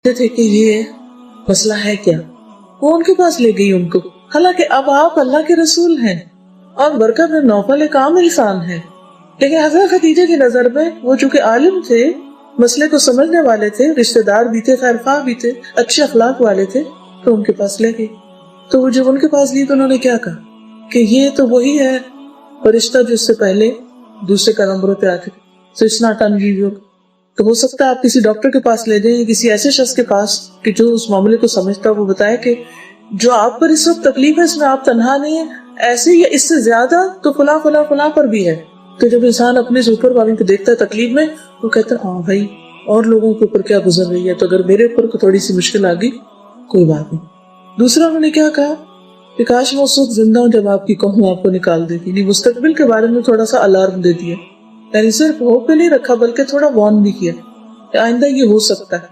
تھے کہ یہ مسئلہ ہے کیا، وہ ان کے پاس لے گئی ان کو، حالانکہ اب آپ اللہ کے رسول ہیں اور برکہ بن نوفل ایک عام انسان ہے، لیکن حضرت خدیجہ کی نظر میں وہ چونکہ عالم تھے، مسئلے کو سمجھنے والے تھے، رشتہ دار بھی تھے، خیر خواہ بھی تھے، اچھے اخلاق والے تھے، تو ان کے پاس لے گئی۔ تو وہ جب ان کے پاس لی تو انہوں نے کیا کہا کہ یہ تو وہی ہے فرشتہ جو اس سے پہلے دوسرے کا نمبر پہ آتے تھے، so it's not unusual۔ تو ہو سکتا ہے آپ کسی ڈاکٹر کے پاس لے جائیں یا کسی ایسے شخص کے پاس کہ جو اس معاملے کو سمجھتا وہ بتائے کہ جو آپ پر اس وقت تکلیف ہے اس میں آپ تنہا نہیں ہیں، ایسے یا اس سے زیادہ تو فلاں فلاں فلاں پر بھی ہے۔ تو جب انسان اپنے سے اوپر والوں کو دیکھتا ہے تکلیف میں، وہ کہتا ہے ہاں بھائی اور لوگوں کے اوپر کیا گزر رہی ہے، تو اگر میرے اوپر تھوڑی سی مشکل آ گئی کوئی بات نہیں۔ دوسرا انہوں نے کیا کہا کہ کاش میں اس وقت زندہ ہوں جب آپ کی قوم آپ کو نکال دیتی، یعنی مستقبل کے بارے میں تھوڑا سا الارم دے دیا، یعنی صرف ہوپ پہ نہیں رکھا بلکہ تھوڑا وارن بھی کیا کہ آئندہ یہ ہو سکتا ہے۔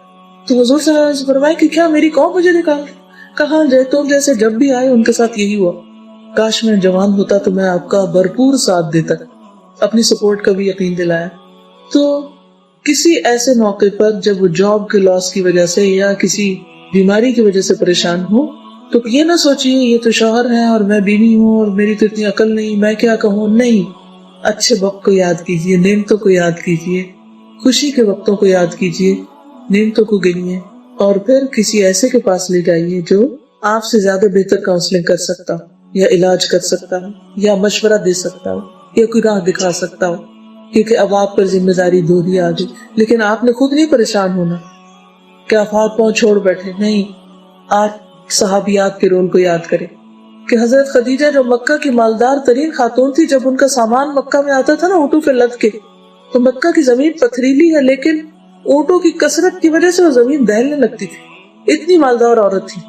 تو حضور صلی اللہ علیہ وسلم فرمائے کہ کیا میری قوم مجھے نکال دے؟ کہاں تم جیسے جب بھی آئے ان کے ساتھ یہی ہوا، کاش میں جوان ہوتا تو میں آپ کا بھرپور ساتھ دیتا، اپنی سپورٹ کا بھی یقین دلایا۔ تو کسی ایسے موقع پر جب وہ جاب کے لاس کی وجہ سے یا کسی بیماری کی وجہ سے پریشان ہو تو یہ نہ سوچیے یہ تو شوہر ہے اور میں بیوی ہوں اور میری تو اتنی عقل نہیں، میں کیا کہوں، نہیں، اچھے وقت کو یاد کیجیے، نعمتوں کو یاد کیجیے، خوشی کے وقتوں کو یاد کیجیے، نعمتوں کو گنیے، اور پھر کسی ایسے کے پاس لے جائیے جو آپ سے زیادہ بہتر کاؤنسلنگ کر سکتا ہو یا علاج کر سکتا ہو یا مشورہ دے سکتا ہو یا کوئی راہ دکھا سکتا ہو، کیونکہ اب آپ پر ذمہ داری دوہری آ گئی۔ لیکن آپ نے خود نہیں پریشان ہونا کہ آپ ہاتھ پاؤں چھوڑ بیٹھے، نہیں، آپ صحابیات کے رول کو یاد کریں کہ حضرت خدیجہ جو مکہ کی مالدار ترین خاتون تھی، جب ان کا سامان مکہ میں آتا تھا نا اونٹوں پہ لد کے، تو مکہ کی زمین پتھریلی ہے لیکن اونٹوں کی کثرت کی وجہ سے وہ زمین دہلنے لگتی تھی، اتنی مالدار عورت تھی۔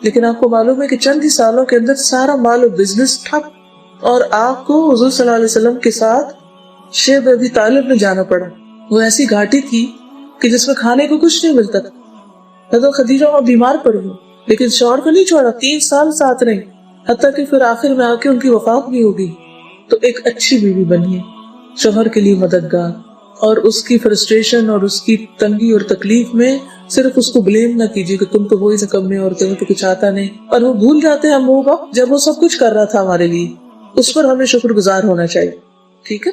لیکن آپ کو معلوم ہے کہ چند ہی سالوں کے اندر سارا مال و بزنس ٹھپ، اور آپ کو حضور صلی اللہ علیہ وسلم کے ساتھ شیب ابی طالب میں جانا پڑا۔ وہ ایسی گھاٹی تھی کہ جس میں کھانے کو کچھ نہیں ملتا تھا۔ حضرت خدیجہ وہاں بیمار پڑ گئی لیکن شوہر کو نہیں چھوڑا، 3 سال ساتھ رہی، حتیٰ کہ پھر آخر میں آ کے ان کی وفات بھی ہو گئی۔ تو ایک اچھی بیوی بنیے، شوہر کے لیے مددگار، اور اس کی فرسٹریشن اور اس کی تنگی اور تکلیف میں صرف اس کو بلیم نہ کیجیے کہ تم تو وہی نکمے اور تمہیں تو کچھ آتا نہیں، اور وہ بھول جاتے ہیں ہم وہ وقت جب وہ سب کچھ کر رہا تھا ہمارے لیے، اس پر ہمیں شکر گزار ہونا چاہیے، ٹھیک ہے۔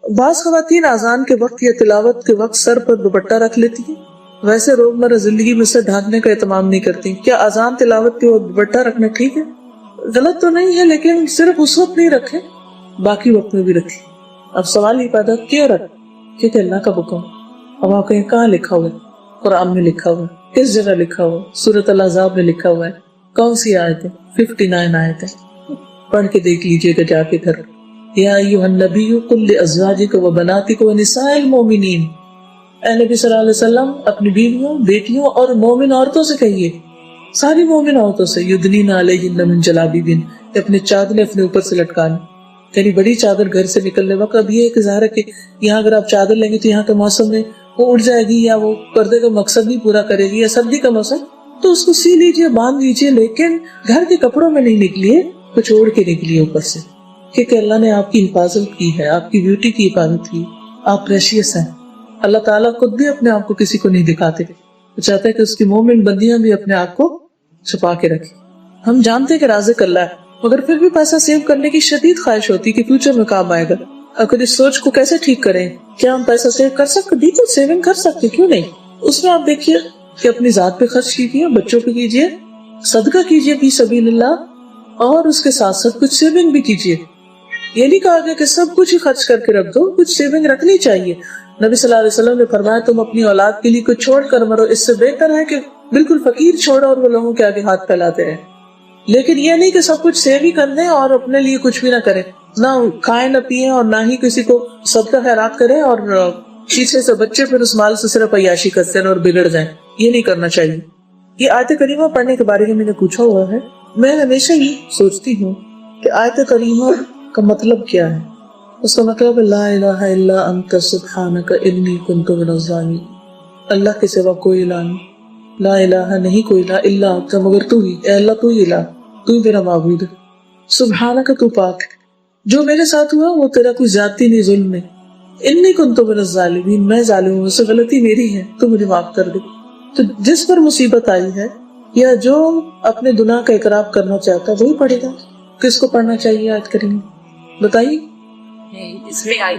بعض خواتین اذان کے وقت یا تلاوت کے وقت سر پر دوپٹہ رکھ لیتی ہیں، ویسے روزمرہ زندگی میں سے ڈھانکنے کا اہتمام نہیں کرتی۔ کیا اذان تلاوت کے وقت دوپٹہ رکھنا ٹھیک ہے؟ غلط تو نہیں ہے، لیکن صرف اس وقت نہیں رکھے، باقی وقت میں بھی رکھے۔ اب سوال یہ پیدا کیوں رکھ؟ کیونکہ اللہ کا حکم۔ اب آپ کہیں کہاں لکھا ہوا ہے؟ قرآن میں لکھا ہوا ہے، کس جگہ لکھا ہوا ہے؟ سورۃ الاحزاب میں لکھا ہوا ہے، کون سی آیت ہے؟ 59 آیت ہے، پڑھ کے دیکھ لیجئے گا جا کے گھر۔ یا ایھا النبی قل لازواجک وبناتک ونساء المؤمنین، اے نبی صلی اللہ علیہ وسلم اپنی بیویوں، بیٹیوں اور مومن عورتوں سے کہیے، ساری مومن عورتوں سے، یدنین علیہن من جلابیبہن، اپنے چادریں اپنے اوپر سے لٹکانے، یعنی بڑی چادر گھر سے نکلنے وقت۔ اب یہ ایک ظاہر ہے کہ یہاں اگر آپ چادر لیں گے تو یہاں کے موسم میں وہ اڑ جائے گی یا وہ پردے کا مقصد نہیں پورا کرے گی، یا سردی کا موسم تو اس کو سی لیجیے، باندھ لیجیے، لیکن گھر کے کپڑوں میں نہیں نکلیے، کچھ اوڑھ کے نکلیے اوپر سے، کیونکہ اللہ نے آپ کی حفاظت کی ہے، آپ کی بیوٹی کی حفاظت کی، آپ پریشیس ہیں۔ اللہ تعالیٰ خود بھی اپنے آپ کو کسی کو نہیں دکھاتے، وہ چاہتے ہیں کہ اس کی مومن بندیاں بھی اپنے آپ کو چھپا کے رکھیں۔ ہم جانتے ہیں کہ رازق اللہ ہے، مگر پھر بھی پیسہ سیو کرنے کی شدید خواہش ہوتی ہے کہ فیوچر میں کام آئے گا۔ اگر اس سوچ کو کیسے ٹھیک کریں؟ کیا ہم پیسہ سیو کر سکتے؟ بالکل سیونگ کر سکتے، کیوں نہیں؟ اس میں آپ دیکھیے کہ اپنی ذات پہ خرچ کیجیے، بچوں پہ کیجیے، صدقہ کیجیے فی سبیل اللہ، اور اس کے ساتھ ساتھ کچھ سیونگ بھی کیجیے۔ یہ نہیں کہا گیا کہ سب کچھ ہی خرچ کر کے رکھ دو، کچھ سیونگ رکھنی چاہیے۔ نبی صلی اللہ علیہ وسلم نے فرمایا تم اپنی اولاد کے لیے کچھ چھوڑ کر مرو، اس سے بہتر ہے کہ بالکل فقیر چھوڑو اور وہ لوگوں کے آگے ہاتھ پھیلاتے رہے۔ لیکن یہ نہیں کہ سب کچھ سیو ہی کر دیں اور اپنے لیے کچھ بھی نہ کریں، نہ کھائیں نہ پیئیں اور نہ ہی کسی کو صدقہ خیرات کریں، اور پیچھے سے بچے پھر اس مال سے صرف عیاشی کرتے ہیں اور بگڑ جائیں۔ یہ نہیں کرنا چاہیے۔ یہ آیت کریمہ پڑھنے کے بارے میں نے پوچھا ہوا ہے، میں ہمیشہ ہی سوچتی ہوں کہ آیت کریمہ کا مطلب کیا ہے۔ اس کا مطلب لا الہ الا انت سبحانک انی کنت من الظالمین، اللہ کے سوا کوئی الہ نہیں، لا الہ نہیں کوئی الہ الا انت مگر تو ہی، اے اللہ تو ہی الہ، تو ہی میرا معبود ہے، سبحانک تو پاک، جو میرے ساتھ ہوا وہ تیرا کوئی زیادتی نہیں، ظلم نہیں، انی کنت من الظالمین، میں ظالم ہوں، اس سے غلطی میری ہے، تو مجھے معاف کر دے۔ تو جس پر مصیبت آئی ہے یا جو اپنے گناہ کا اقرار کرنا چاہتا ہے وہی پڑھے گا. کس کو پڑھنا چاہیے آیت کریمہ بتائیے؟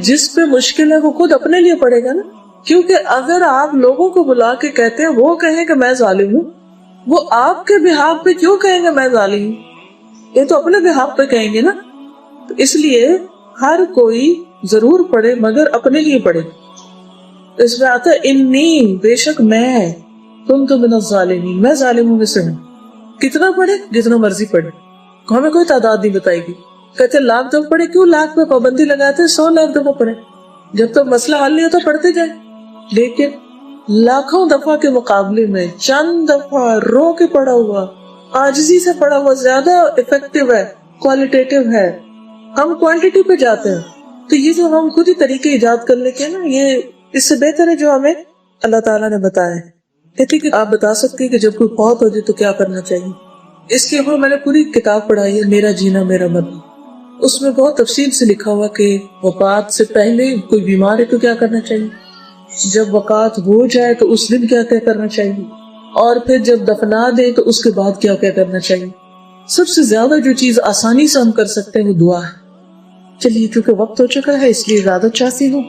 جس پہ مشکل ہے وہ خود اپنے لیے پڑھے گا نا. کیونکہ اگر آپ لوگوں کو بلا کے کہتے ہیں وہ کہیں کہ میں ظالم ہوں، وہ آپ کے بہاف پہ کیوں کہیں گے میں ظالم ہوں؟ یہ تو اپنے بہاف پہ کہیں گے نا. تو اس لیے ہر کوئی ضرور پڑھے مگر اپنے لیے پڑھے. اس میں آتا ہے انی، بے شک میں، کنت من الظالمین، میں ظالموں میں سے ہوں. کتنا پڑھے؟ جتنا مرضی پڑھے، ہمیں کوئی تعداد نہیں بتائے گی. کہتے لاکھ دفعہ پڑھے، کیوں لاکھ پہ پابندی لگاتے؟ 100 لاکھ دفعہ پڑھے، جب تک مسئلہ حل نہیں ہوتا پڑھتے جائیں. لیکن لاکھوں دفعہ کے مقابلے میں چند دفعہ رو کے پڑھا ہوا، عاجزی سے پڑھا ہوا زیادہ افیکٹو ہے، کوالٹیٹیو ہے. ہم کوانٹٹی پہ جاتے ہیں. تو یہ جو ہم خود ہی طریقے ایجاد کر لیتے ہیں نا، یہ اس سے بہتر ہے جو ہمیں اللہ تعالیٰ نے بتایا ہے. کہتے کہ آپ بتا سکتے ہیں کہ جب کوئی فوت ہو جائے تو کیا کرنا چاہیے. اس کے اوپر میں نے پوری کتاب پڑھائی ہے، میرا جینا میرا مرنا. اس میں بہت تفصیل سے لکھا ہوا کہ وفات سے پہلے کوئی بیمار ہے تو کیا کرنا چاہیے، جب وفات ہو جائے تو اس دن کیا کیا کرنا چاہیے، اور پھر جب دفنا دے تو اس کے بعد کیا کیا کرنا چاہیے. سب سے زیادہ جو چیز آسانی سے ہم کر سکتے ہیں وہ دعا ہے. چلیے چونکہ وقت ہو چکا ہے اس لیے زیادہ چاہتی ہوں